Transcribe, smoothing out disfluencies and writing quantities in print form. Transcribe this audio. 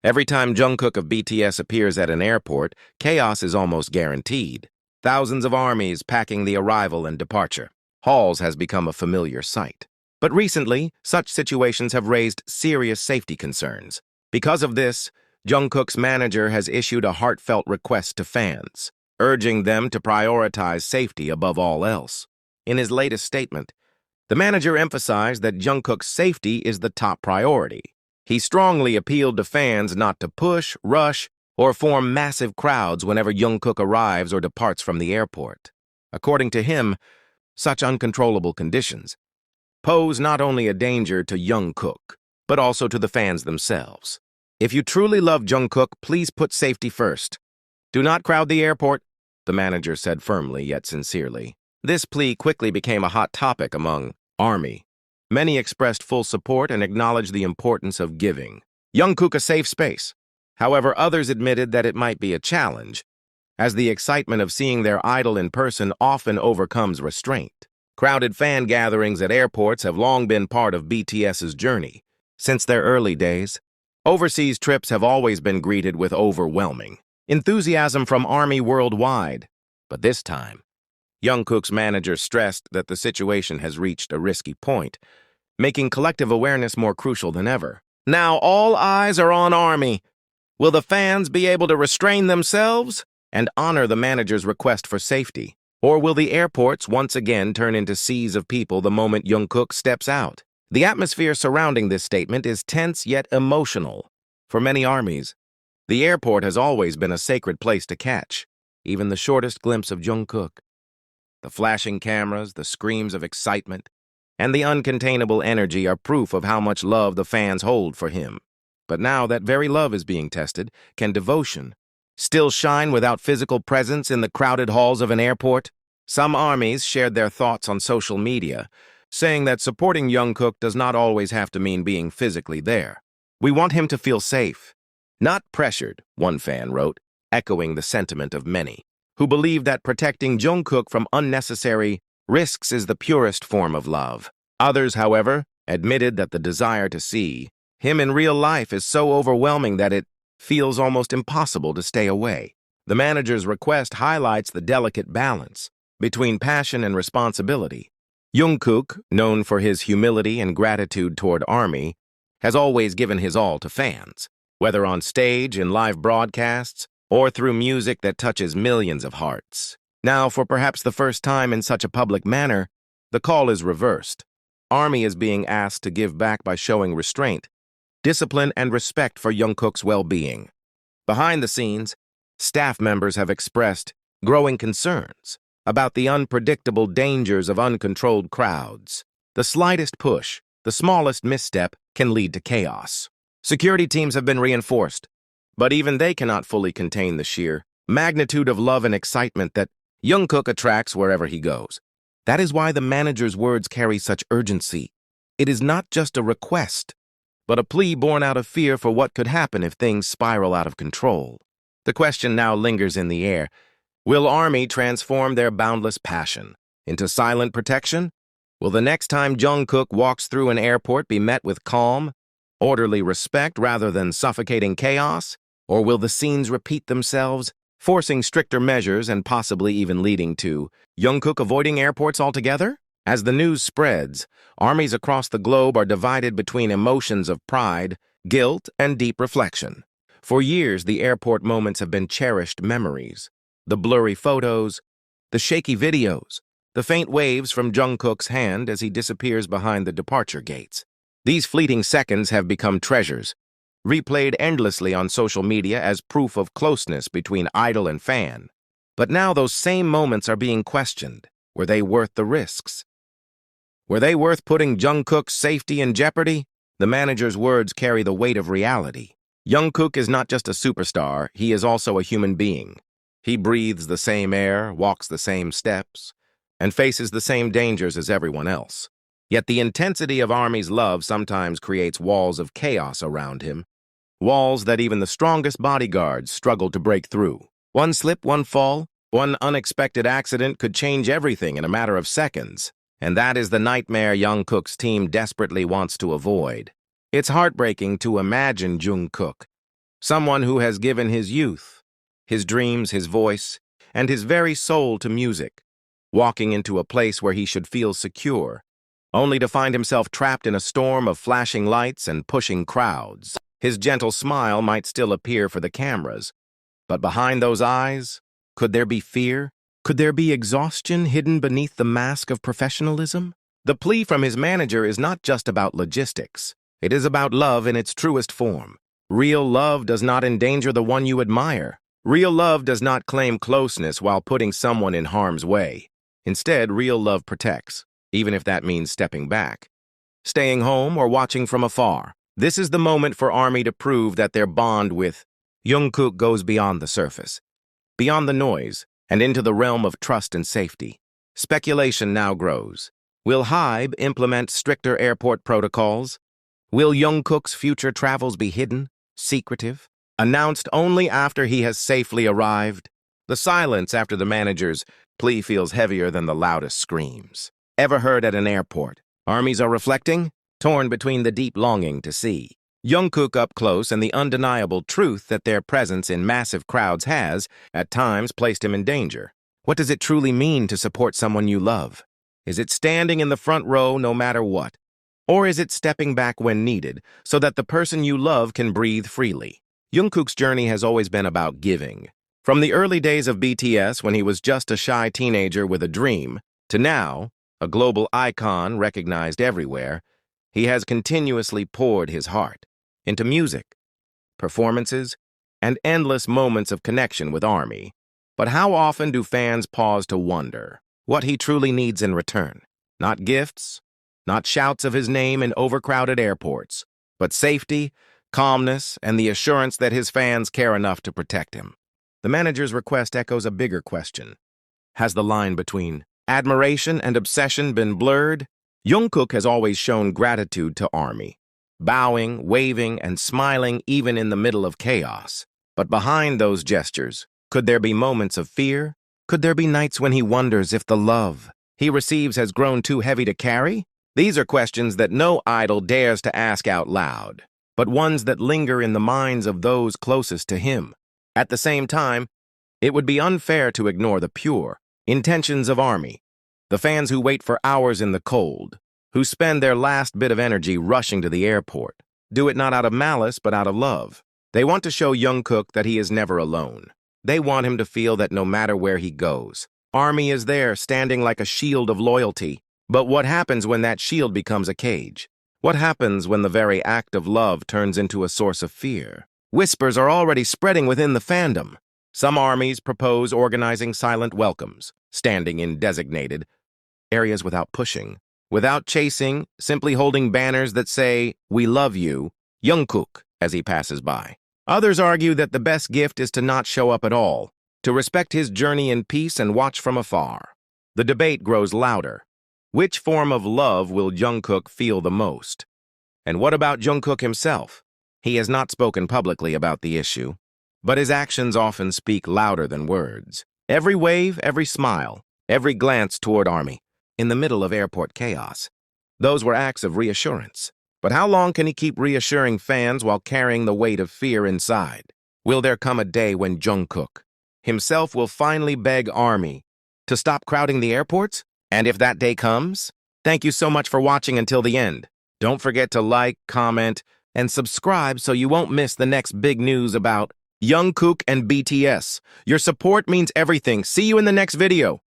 Every time Jungkook of BTS appears at an airport, chaos is almost guaranteed. Thousands of armies packing the arrival and departure. Halls has become a familiar sight. But recently, such situations have raised serious safety concerns. Because of this, Jungkook's manager has issued a heartfelt request to fans, urging them to prioritize safety above all else. In his latest statement, the manager emphasized that Jungkook's safety is the top priority. He strongly appealed to fans not to push, rush, or form massive crowds whenever Jungkook arrives or departs from the airport. According to him, such uncontrollable conditions pose not only a danger to Jungkook, but also to the fans themselves. If you truly love Jungkook, please put safety first. Do not crowd the airport, the manager said firmly yet sincerely. This plea quickly became a hot topic among ARMY. Many expressed full support and acknowledged the importance of giving Jungkook a safe space. However, others admitted that it might be a challenge, as the excitement of seeing their idol in person often overcomes restraint. Crowded fan gatherings at airports have long been part of BTS's journey. Since their early days, overseas trips have always been greeted with overwhelming enthusiasm from ARMY worldwide. But this time, Jungkook's manager stressed that the situation has reached a risky point, making collective awareness more crucial than ever. Now all eyes are on ARMY. Will the fans be able to restrain themselves and honor the manager's request for safety? Or will the airports once again turn into seas of people the moment Jungkook steps out? The atmosphere surrounding this statement is tense yet emotional. For many armies, the airport has always been a sacred place to catch even the shortest glimpse of Jungkook. The flashing cameras, the screams of excitement, and the uncontainable energy are proof of how much love the fans hold for him. But now that very love is being tested, can devotion still shine without physical presence in the crowded halls of an airport? Some armies shared their thoughts on social media, saying that supporting Jungkook does not always have to mean being physically there. We want him to feel safe, not pressured, one fan wrote, echoing the sentiment of many who believe that protecting Jungkook from unnecessary risks is the purest form of love. Others, however, admitted that the desire to see him in real life is so overwhelming that it feels almost impossible to stay away. The manager's request highlights the delicate balance between passion and responsibility. Jungkook, known for his humility and gratitude toward ARMY, has always given his all to fans, whether on stage, in live broadcasts, or through music that touches millions of hearts. Now, for perhaps the first time in such a public manner, the call is reversed. ARMY is being asked to give back by showing restraint, discipline, and respect for Jungkook's well-being. Behind the scenes, staff members have expressed growing concerns about the unpredictable dangers of uncontrolled crowds. The slightest push, the smallest misstep, can lead to chaos. Security teams have been reinforced, but even they cannot fully contain the sheer magnitude of love and excitement that Jungkook attracts wherever he goes. That is why the manager's words carry such urgency. It is not just a request, but a plea born out of fear for what could happen if things spiral out of control. The question now lingers in the air. Will ARMY transform their boundless passion into silent protection? Will the next time Jungkook walks through an airport be met with calm, orderly respect rather than suffocating chaos? Or will the scenes repeat themselves, forcing stricter measures and possibly even leading to Jungkook avoiding airports altogether? As the news spreads, armies across the globe are divided between emotions of pride, guilt, and deep reflection. For years, the airport moments have been cherished memories. The blurry photos, the shaky videos, the faint waves from Jungkook's hand as he disappears behind the departure gates. These fleeting seconds have become treasures, replayed endlessly on social media as proof of closeness between idol and fan. But now those same moments are being questioned. Were they worth the risks? Were they worth putting Jungkook's safety in jeopardy? The manager's words carry the weight of reality. Jungkook is not just a superstar, he is also a human being. He breathes the same air, walks the same steps, and faces the same dangers as everyone else. Yet the intensity of ARMY's love sometimes creates walls of chaos around him, walls that even the strongest bodyguards struggle to break through. One slip, one fall, one unexpected accident could change everything in a matter of seconds, and that is the nightmare Jungkook's team desperately wants to avoid. It's heartbreaking to imagine Jungkook Someone who has given his youth, his dreams, his voice, and his very soul to music, walking into a place where he should feel secure, only to find himself trapped in a storm of flashing lights and pushing crowds. His gentle smile might still appear for the cameras, but behind those eyes, could there be fear? Could there be exhaustion hidden beneath the mask of professionalism? The plea from his manager is not just about logistics. It is about love in its truest form. Real love does not endanger the one you admire. Real love does not claim closeness while putting someone in harm's way. Instead, real love protects, even if that means stepping back, staying home, or watching from afar. This is the moment for ARMY to prove that their bond with Jungkook goes beyond the surface, beyond the noise, and into the realm of trust and safety. Speculation now grows. Will HYBE implement stricter airport protocols? Will Jungkook's future travels be hidden, secretive, announced only after he has safely arrived? The silence after the manager's plea feels heavier than the loudest screams ever heard at an airport. Armies are reflecting, torn between the deep longing to see Jungkook up close and the undeniable truth that their presence in massive crowds has, at times, placed him in danger. What does it truly mean to support someone you love? Is it standing in the front row no matter what? Or is it stepping back when needed so that the person you love can breathe freely? Jungkook's journey has always been about giving. From the early days of BTS, when he was just a shy teenager with a dream, to now, a global icon recognized everywhere, he has continuously poured his heart into music, performances, and endless moments of connection with ARMY. But how often do fans pause to wonder what he truly needs in return? Not gifts, not shouts of his name in overcrowded airports, but safety, calmness, and the assurance that his fans care enough to protect him. The manager's request echoes a bigger question. Has the line between admiration and obsession been blurred? Jungkook has always shown gratitude to ARMY, bowing, waving, and smiling even in the middle of chaos. But behind those gestures, could there be moments of fear? Could there be nights when he wonders if the love he receives has grown too heavy to carry? These are questions that no idol dares to ask out loud, but ones that linger in the minds of those closest to him. At the same time, it would be unfair to ignore the pure intentions of ARMY, the fans who wait for hours in the cold, who spend their last bit of energy rushing to the airport. Do it not out of malice, but out of love. They want to show Jungkook that he is never alone. They want him to feel that no matter where he goes, ARMY is there, standing like a shield of loyalty. But what happens when that shield becomes a cage? What happens when the very act of love turns into a source of fear? Whispers are already spreading within the fandom. Some armies propose organizing silent welcomes, standing in designated areas without pushing, without chasing, simply holding banners that say, "We love you, Jungkook," as he passes by. Others argue that the best gift is to not show up at all, to respect his journey in peace and watch from afar. The debate grows louder. Which form of love will Jungkook feel the most? And what about Jungkook himself? He has not spoken publicly about the issue, but his actions often speak louder than words. Every wave, every smile, every glance toward ARMY, in the middle of airport chaos. Those were acts of reassurance. But how long can he keep reassuring fans while carrying the weight of fear inside? Will there come a day when Jungkook himself will finally beg ARMY to stop crowding the airports? And if that day comes, thank you so much for watching until the end. Don't forget to like, comment, and subscribe so you won't miss the next big news about Jungkook and BTS. Your support means everything. See you in the next video.